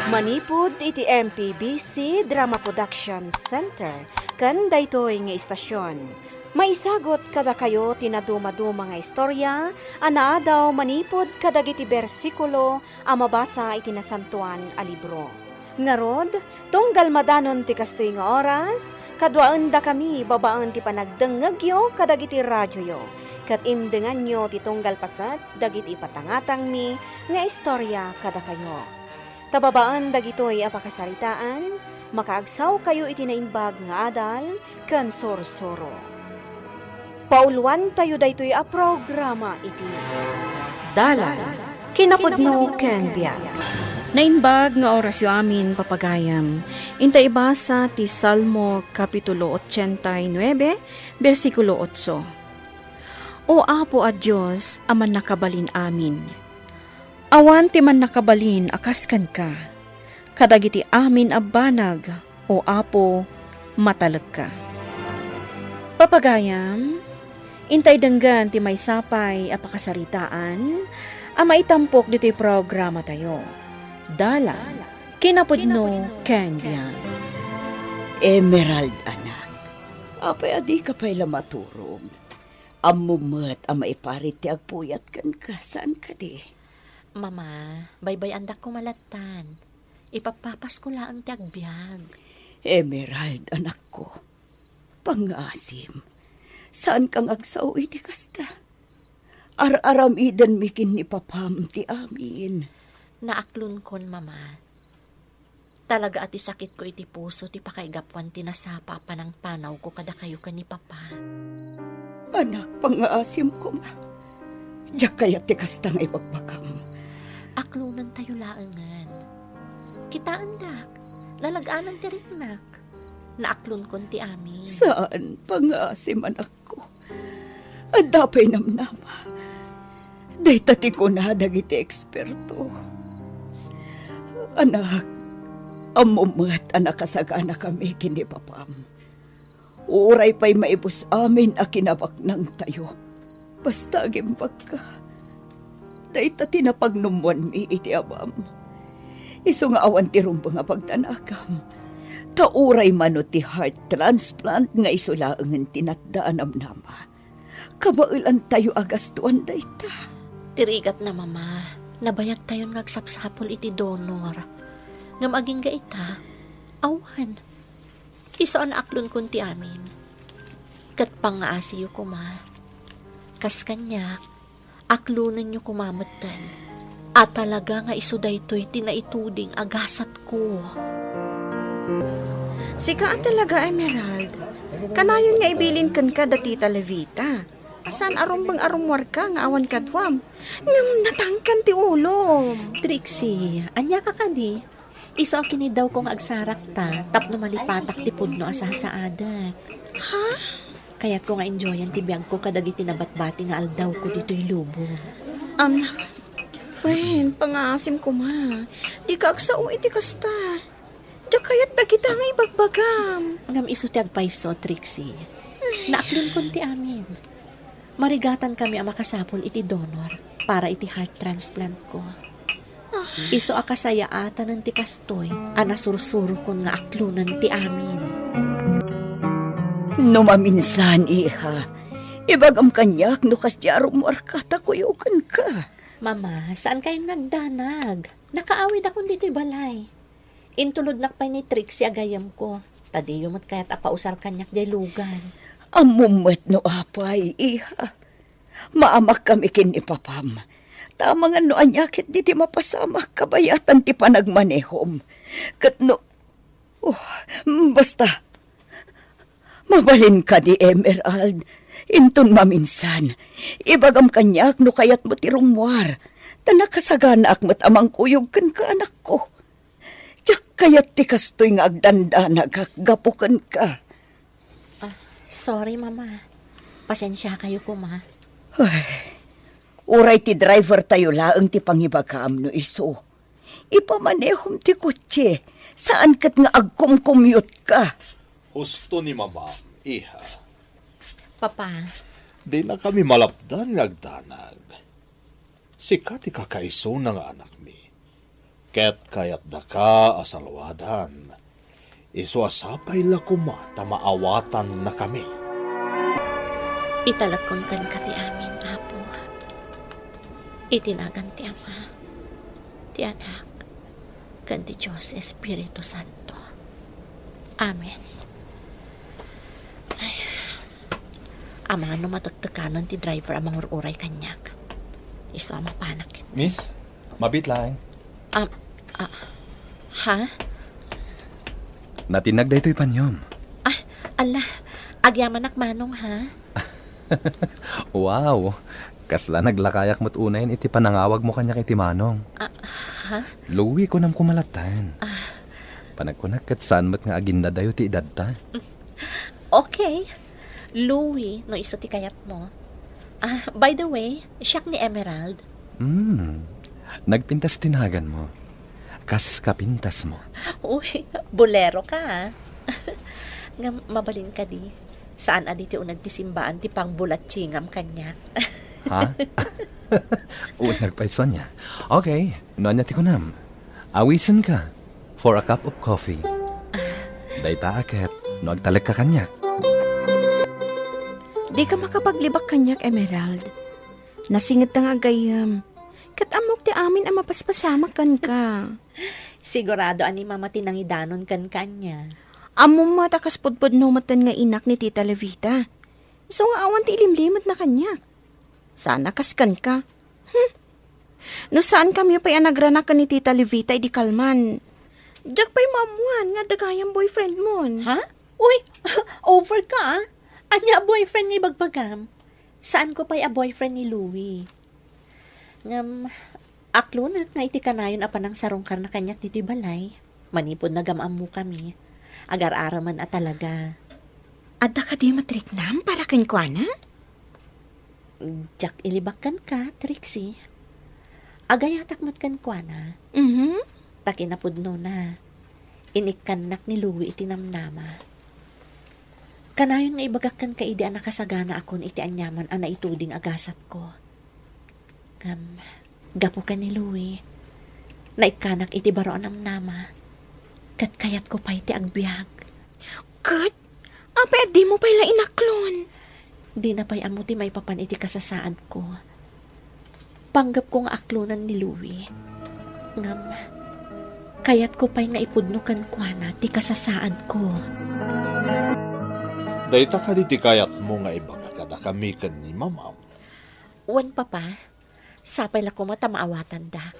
Manipud iti MPBC Drama Production Center ken daytoy nga istasyon. Maisagot kada kayo tinaduma-duma nga istorya, anaadaw manipod kadagiti bersikulo a mabasa iti nasantuan a libro. Ngarod, tunggal madanon ti kastoy nga oras, kadwaan da kami babaan ti panagdengegyo kadagiti radyoyo. Kat imdengan nyo ti tunggal pasat dagiti patangatang mi nga istorya kada kayo. Tababaan dagitoy apakasaritaan, makaagsaw kayo iti naimbag nga adal, ken sorsoro. Pauluan tayo daytoy a programa iti Dalan, kinapudno ken biag. Naimbag nga orasyo amin papagayam, inta ibasa ti Salmo Kapitulo 89, versikulo 8. O Apo a Diyos, aman nakabalin amin. Awan ti man nakabalin akaskan ka, kadagiti amin abanag, o Apo, matalag ka. Papagayam, intay denggan ti may sapay apakasaritaan, maitampok dito'y programa tayo. Dala, kinapudno, Candian. Emerald, anak. Apay adi ka pa'y lamaturog. Amumat ang maiparit ti agpuyat kan ka. Saan ka di? Mama, baybay andak ko malatan. Ipapapas ko lang ti agbyag. Emerald, anak ko. Pangasim. Saan kang agsaw iti kasta? Ar-aramidan mikin ni papam ti amin. Naaklon kon, mama. Talaga ati sakit ko iti puso ti pakaigapuan ti nasapa pa ng panaw ko kada kayo ka ni papa. Anak, pangasim ko ma. Diyak kaya ti kastang ipagbakam. Aklunan tayo laangan. Kita andak, lalagaanan ti rinak. Naaklon kon ti amin. Saan pangasim anak ko? Adapay namnama. Daytati ko na dagiti eksperto. Anak, amumat anak kasagana kami kini papam. Uray pa'y maibus amin a kinabak ng tayo. Basta agimbag ka. Daytati na pagnumuan mi iti abam. Iso nga awan ti rumbo nga pagtanakam. Tauray mano ti heart transplant nga isulaangan tinatdaan amnama. Kabailan tayo agastuan dayta. Tirigat na, mama. Nabayag tayo ngagsapsapol iti donor. Ngam aging gaita, awan. Iso an aklon kun ti amin. Kat pangaasiyo ko ma. Kas kanya, aklunan nyo kumamatan. At talaga nga iso daytoy tinaituding agasat ko. Sika talaga, Emerald. Kanayon nga ibilin kan ka dati Levita. Asan arumbang arumwar ka nga awan kadwam. Ngam natangkan ti ulom. Trixie, anya ka kadi? Iso akini daw kong agsarak ta, tapno malipatak ti pudno asasaadak. Ha? Kaya't ko nga enjoyan ti biyag ko kadagiti nabatbati nga aldaw ko dito'y lubo. Friend, pangasim ko ma. Di ka agsao iti kasta. Diyak kaya't dagita nga ibagbagam. Ngam iso ti agpaiso, Trixie. Naaklon kon ti amin. Marigatan kami ang makasapol iti donor para iti heart transplant ko. Iso akasaya ata ng ti kastoy, anasursuro kon nga aklunan ti amin. No maminsan, iha. Ibagam kanyak no kasyaro mo arkata kuyukan ka. Mama, saan kayong nagdanag? Nakaawid akong dito'y balay. Intulod nakpay ni Trixie agayam ko. Tadiyo mat kaya't apausar kanyak jay lugan. Amumat no apay, iha. Maamak kami kini papam. Tama nga no anyakit di ti mapasamak kabayatan ti panagmanehom. Kat no, basta, mabalin ka di Emerald. Intun maminsan, ibagam kanyak no kayat mo ti rumwar. Tanakasagana akmat amang kuyog kan ka anak ko. Diyak kayat ti kastoy nga agdandana gapukan ka. Sorry, Mama. Pasensya kayo ko, Ma. Ay, uray ti driver tayo laang ti pangibagam no iso. Ipamanehom ti kutse. Saan kat nga agkumkumyot ka? Husto ni Mama, iha. Papa, Di na kami malapdan ngagdanag. Sikat ikakaiso na nga anak mi. Ket kayat da ka asalwadan. Isuasapay la kuma ta maawatan na kami. Italagkon kan ka ti amin, Apo. Itinagan ti Ama, ti Anak, kan ti Diyos Espiritu Santo. Amen. Ay, Ama, no matagtakanan ti driver amang ururay kanyak. Iso ama panakit. Miss, mabit lang. Ha? Natinag da ito'y panyom. Ala, agyaman manong ha? Wow, kasla naglakayak mo't unayin iti panangawag mo kanya kay Timanong. Ha? Luwi ko nam kumalatan. Panagkunak kat saan mo't nga aginda dayo ti edad ta. Okay. Louie, no isa ti kayat mo. By the way, siyak ni Emerald. Nagpintas tinagan mo. Kas kapintas mo. Uy, bolero ka ha? Nga mabalin ka di. Saan aditi o nagtisimbaan ti pang bulatsingam kanya? Ha? Nagpaison niya. Okay, noon niya ti kunam. Awisan ka for a cup of coffee. Dayta akit, no agtalag ka kanyak. Di ka makapaglibak kanyak, Emerald. Nasingit na nga gayam. Kat amok ti amin ang mapaspasama kan ka. Sigurado ani mama tinangidanon kan kanya. Among matakas pudpud no matan nga inak ni Tita Levita. So nga awan ti ilimlimot na kanyak. Sana kaskan ka. No saan kami pa'y anagranak ka ni Tita Levita di kalman. Diyak pa'y mamuan nga dagayang boyfriend mo. Ha? Uy, over ka ah. Anya boyfriend ni Bagbagam. Saan ko pa'y a boyfriend ni Louie? Ngam, aklunat nga iti kanayon apa ng sarungkar na kanyak dito balay. Manipod na gamam mo kami. Agar-araman at talaga. Adda ka di matriknam para kan kwa na? Jack ilibakan ka, Trixie. Agayatak mat kan kwa na. Takinapudno na. Inikkanak ni Louie iti namnama. Kanayon nga ibagakan ka idi anak kasagana akon iti anyaman ana ituding agasat ko. Gapo ka ni Louie. Naikanak iti baroan namnama. Kat kayat ko pa iti agbyag. Kat, apa di mo pala inaklon? Di na pa'y amuti may papan iti kasasaad ko. Panggap ko nga aklonan ni Louie. Ngam, kayat ko pa'y nga ipudnukan kwa na ti kasasaad ko. Dayta ka di kayat mo nga ibaga kada kami kan ni mamam. Wan papa, sapay la ko mata maawatan da.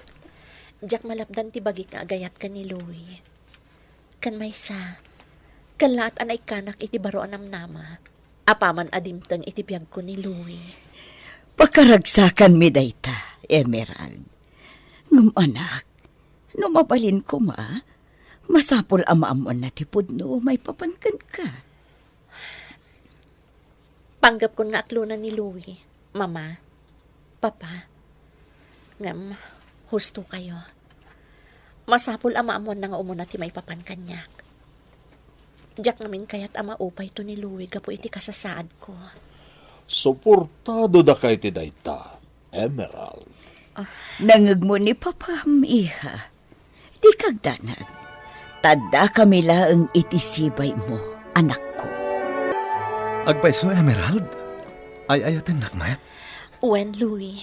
Diyak malapdan ti bagik nga agayat ka ni Louie. Kan may sa, kan lahat anay kanak iti baroan nama. Apaman adimtang iti biyag ko ni Louie. Pakaragsakan mi dayta, Emerald. Ngum anak, no mabalin ko ma, masapol amaamon na tipod no may papankan ka. Panggap ko nga aklunan ni Louie, mama, papa. Ngam, husto kayo. Masapol amaamon na nga umuna ti may papan kanyak. Diyak namin kayat ama upay to ni Louie gapo iti kasasaad ko. Suportado da kay ti dayta, Emerald. Nangag mo ni papam, iha. Di kagdanag. Tadda kami laang itisibay mo, anak ko. Agpaiso, Emerald. Ay ayaten nakmayat. Wen, Louie.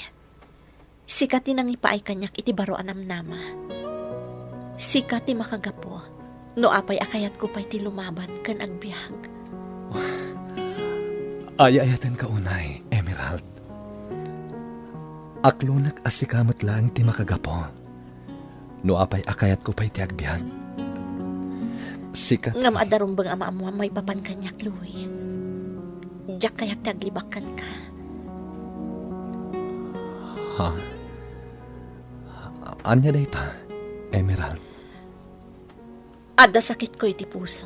Sikat nang ipaay kanyak iti baroan nama. Sikat ti makagapo. No apay akayat ko pa'y ti lumaban kan agbyag. Ay ayaten ka unay, Emerald. Aklunak asikamot lang ti makagapo. No apay akayat ko pa'y ti agbyag. Sikat. Nga maadarumbang ama may papan kanyak, Louie. Diyak kayat taglibakan ka. Ha? Anya dayta, Emerald? Ada sakit ko iti puso.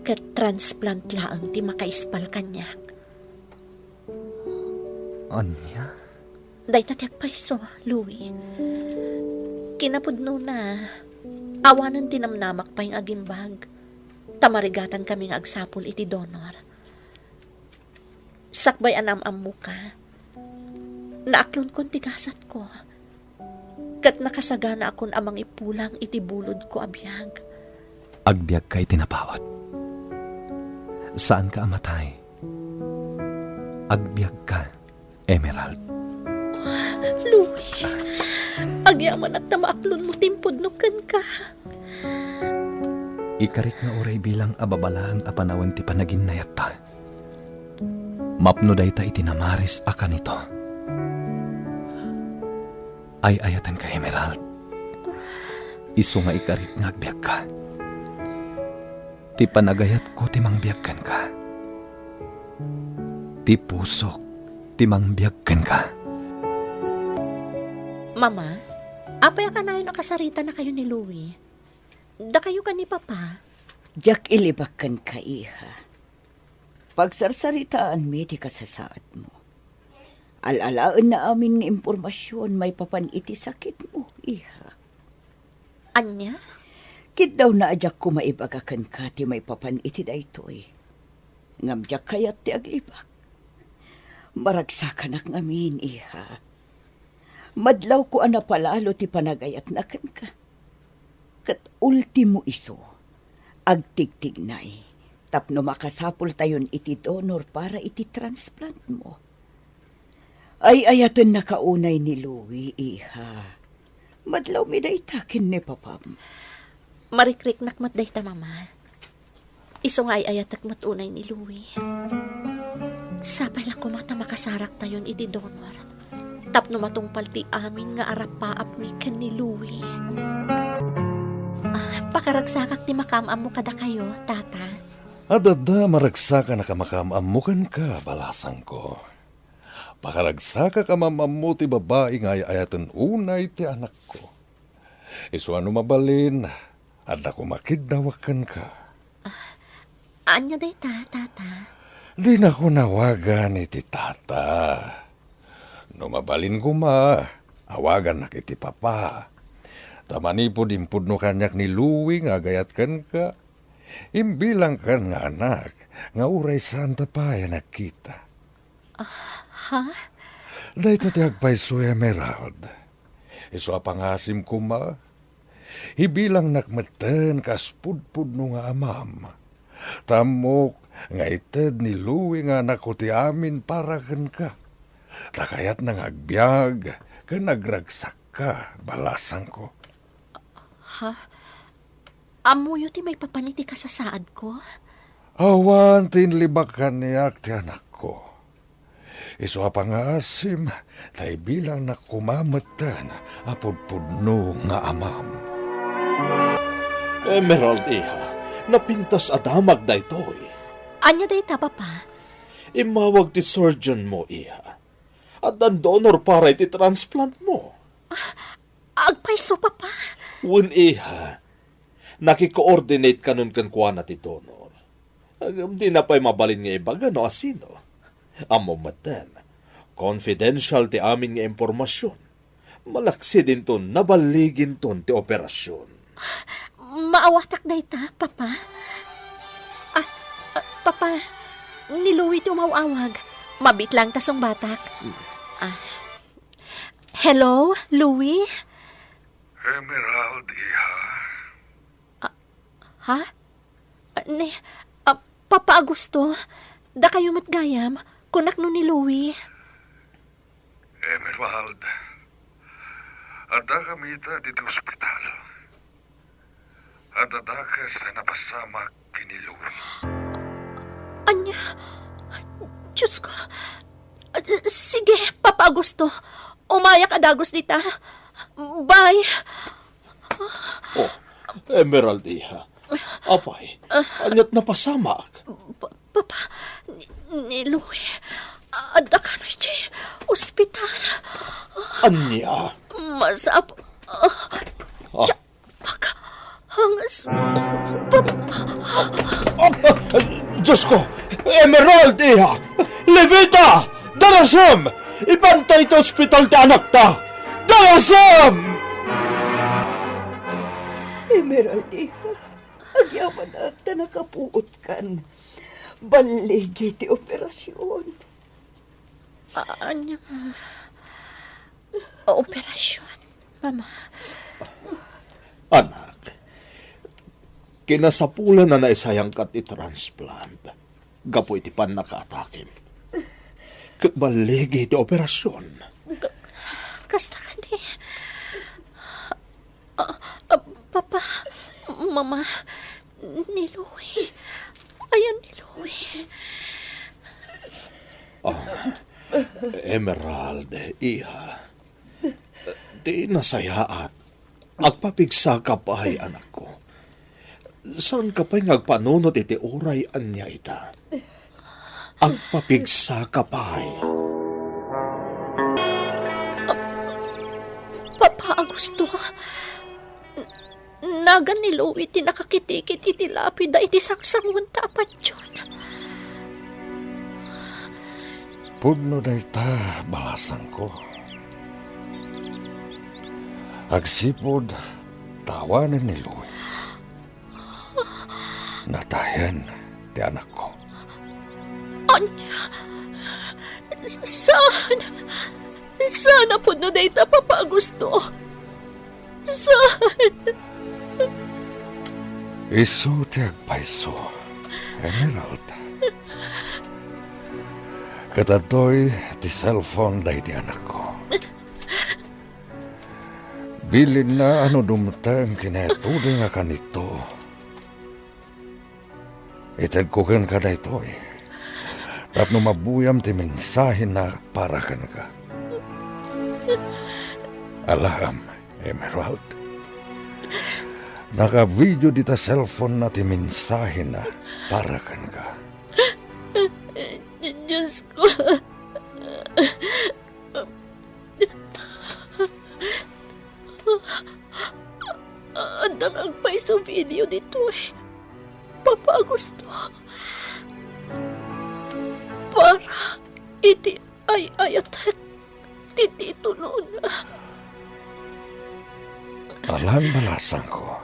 Kat transplant laang ti makaispal kanyak. Anya? Dayta tiyak paiso, Louie. Kinapudno na. Awanan tinamnamak pa yung agimbag. Tamarigatan kami nga agsapol iti donor. Sakbay anam-am mo ka. Naaklon kon tigasat ko. Kat nakasagana akon amang ipulang iti bulod ko abiyag. Agbyag kay tinapawat. Saan ka amatay? Agbyag ka, Emerald. Louie, agyaman at tamaaklon mo timpod no kan ka. Ikarit nga oray bilang ababalaang apanawan ti panaginayat ta. Mapno day ta itinamaris akan ito. Ay ayatan ka, Emerald. Isu nga ikarit nga agbyag ka. Ti panagayat ko ti mangbyagkan ka. Ti pusok ti mangbyagkan ka. Mama, apay ka na yun nakasarita na kayo ni Louie. Da kayo ka ni Papa. Jack ilibakan ka, iha. Pagsarsaritaan mi ti kasasaad mo. Alalaan na amin ng impormasyon may papaniti sakit mo, iha. Anya? Kit daw na ajak ko maibagakan ka ti may papaniti da ito'y. Ngamjak kayat ti aglibak. Maragsakan ak ngamin, iha. Madlaw ko anapalalo ti panagayat na kan ka. Kat ultimo iso, agtigtignay, tapno makasapul tayon iti donor para iti transplant mo. Ay ayatan na kaunay ni Louie, iha. Madlaw mi daytakin ni Papam. Marikrik nakmat day ta, Mama. Iso nga ay ayatak matunay ni Louie. Sapay lang kumata makasarak tayon iti donor. Tapno matungpal ti amin nga arapaap mi ken ni Louie. Pakaragsakak ti makamam mo kada kayo, tata. Adada maragsaka na kamakamamukan ka, balasang ko. Pakaragsaka ka mamamu ti babae nga ayatan unay ti anak ko. Isu ano mabalin, adda ko makiddawakan ka. Anya day ta, tata? Di na ko nawagan iti tata. No mabalin ko awagan na kiti papa. Tamanipod impod no kanyak ni Louie nga gayat kan ka. Imbilang kan nga anak, nga uray santa pa nakita. Ha? Dahito ti agpayso Emerald. Iso apangasim ko Hibilang nakmeten kaspudpud no nga amam. Tamok nga ited ni Louie nga anak ko ti amin para kan ka. Takayat nang agbyag, ka nagragsak ka, balasang ko. Ha? Amuyo ti may papaniti ka sa saad ko? Awan tinlibakan niyak ti anak ko. Iso apangaasim, tay bilang na kumamatan, apudpudno nga amam. Emerald, iha, napintas adamag da ito'y. Anya day ta, Papa? Imawag ti surgeon mo, iha. At ang donor para iti transplant mo. Agpayso, Papa? Wun, iha, nakikoordinate ka nun kan kuha na ti donor. Di na pa'y mabalin nga ibaga no asino. Amo matan, confidential ti amin nga impormasyon. Malaksi din ton, nabaligin ton ti operasyon. Maawatak day ta, Papa? Papa, ni Louie ti umawawag. Mabit lang tasong batak. Hello, Louie? Emerald, iha. Ha? Papa Augusto, da kayo matgayam, kunak no ni Louie. Emerald, ada kami dito ospital. Ada ka sa napasama kini Louie. Anya? Diyos ko. Sige, Papa Augusto. Umayak adagos dita. Bye. Oh, Emerald, iha. Apay, anyat na pasamak. Papa, ni Louie. Ada ka na siya. Ospital. Anya? Masap. Baka. Hangas. Diyos ko! Emerald, iha! Levita! Dalasam! Ibantay ta ospital ti anak ta! Dalasam! Emerald, iha. Agyaman na ta nakapuot kan. Baligi ti operasyon. Anya. Operasyon. Mama, Anak, kinasapulan na naisayang kat i-transplant. Gapo iti pan nakaatakim. Baligi iti operasyon. kasta ka di. Papa, Mama, ni Louie. Ayan ni Louie. Emerald, iha. Di nasayaat. Agpapigsa ka pa ay anak ko. Saan ka pa'y ngagpanunod iti uray anya ita? Agpapigsa ka pa ay. Papa Augusto, nagan ni Louie ti nakakitikit iti lapida iti sangsangon tapat yun. Pudno na ita, balasang ko. Agsipod, tawanan ni Louie. Natayan, ti anak ko. Anya, sana po na dayta, Papa Augusto. Saan? Isu ti agpaiso, Emerald. Katatoy ti cellphone day ti anak ko. Bilin na ano dumtang tinetuloy nga kanito. Ited ko kan ka na ito eh. Tapno mabuyam ti mensahe na para kan ka. Alam, Emerald. Naka-video dita cellphone na ti mensahe na para kan ka. Diyos ko. Andang agpay sa video dito eh. Papa Augusto. Para iti ay ayatan tititulo na. Alam balasan ko.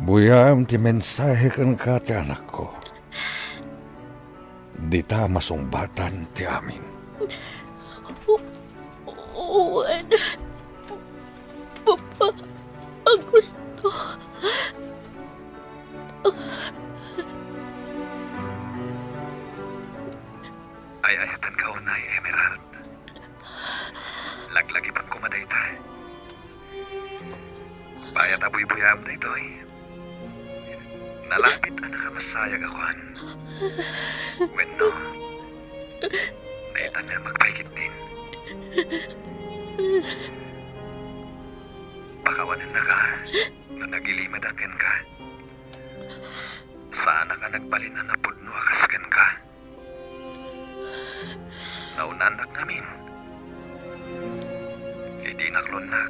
Buyam ti mensahe kan ka ti anak ko. Di ta masumbatan ti amin. Uwan. Papa Augusto. Ay ayatan ka unay, Emerald. Laglagi pang kumaday ta. Bayat abuy-buyam na ito eh. Nalapit na nakamasayag akoan. When no, naitan na magpaikit din. Pakawanan na ka, na nagilimadakan ka. Sana ka nagbalin na napudno akaskan ka. Naunanak namin. Hindi naklon na.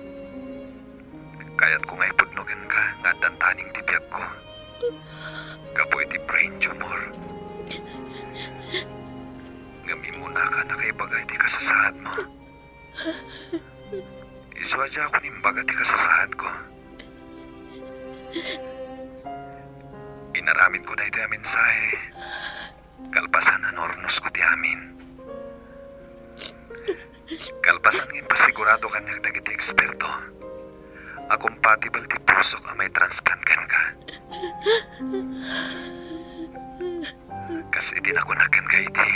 Kaya't kung ay pudnogan ka, nga dantaning tibiyag ko. Kapoy ti brain tumor. Ngamimuna ka na kay bagay ti kasasaad mo. Iswadya ako nimbaga ti kasasaad ko. Inaramid ko na ito yung mensahe. Kalpasan na nornos ko ti amin. Kalpasan ng pasigurado kanyang dagiti eksperto. A compatible ti puso ka may transplant ka. Kas itinakunakan ka iti.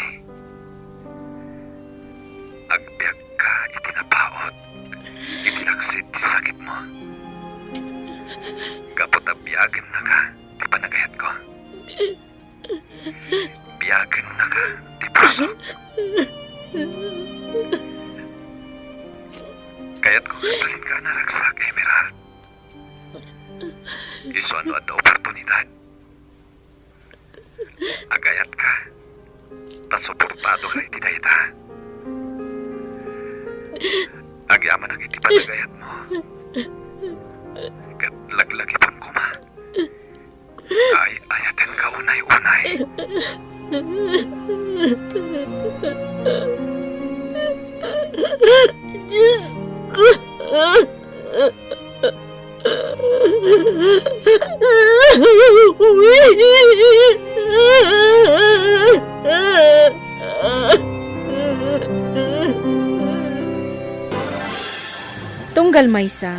Agbiag ka itinapaot. Itinaksit ti sakit mo. Kapot na biyagan na ka ti panagayat ko. Biyagan na ka ti puso. Kaya't kung kasalin ka naragsak, Emerald. Iso ano at oportunidad. Agayat ka. Tasuportado ka iti dayta. Agyaman ang iti panagayat mo. Kat laglagi pang kuma. Ay ayaten ka unay-unay. Diyos ko. Tunggal maysa,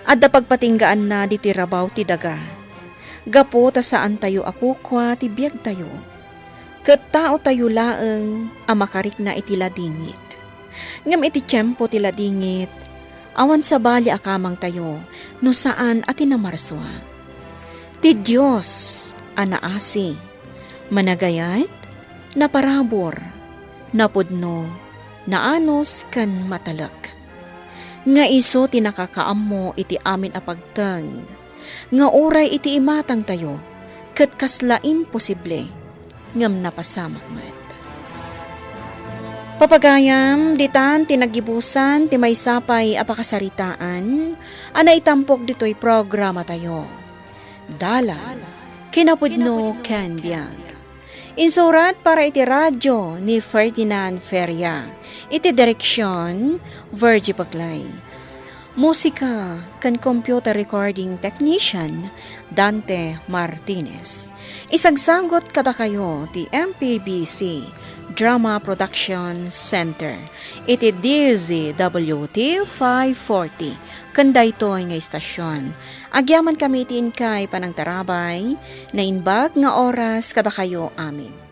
adda pagpatinggaan na di tirabaw ti daga. Gapo ta saan tayo ako kwa ti biyag tayo. Ket tao tayo laeng amakarik na iti ladingit. Ngam iti tiyempo ti ladingit, awan sa bali akamang tayo no saan ati namarswa. Ti Diyos anaasi, managayat, naparabor, napudno, naanos kan matalak. Nga iso tinakakaammo iti amin apagteng, nga oray iti imatang tayo, ket kasla imposible, ngam napasamak met. Papagayam, ditan tinagibusan, ti may sapay apakasaritaan, ana itampok dito'y programa tayo. Dala, kinapudno ken biyag. Insurat para iti radyo ni Ferdinand Feria. Iti direksyon, Virgie Paclay. Musika kan computer recording technician, Dante Martinez. Isagsagot kada kayo ti MPBC Drama Production Center. Iti DZWT 540. Kanda ito nga istasyon. Agyaman kami itin kay panang tarabay, na inbag nga oras kada kayo amin.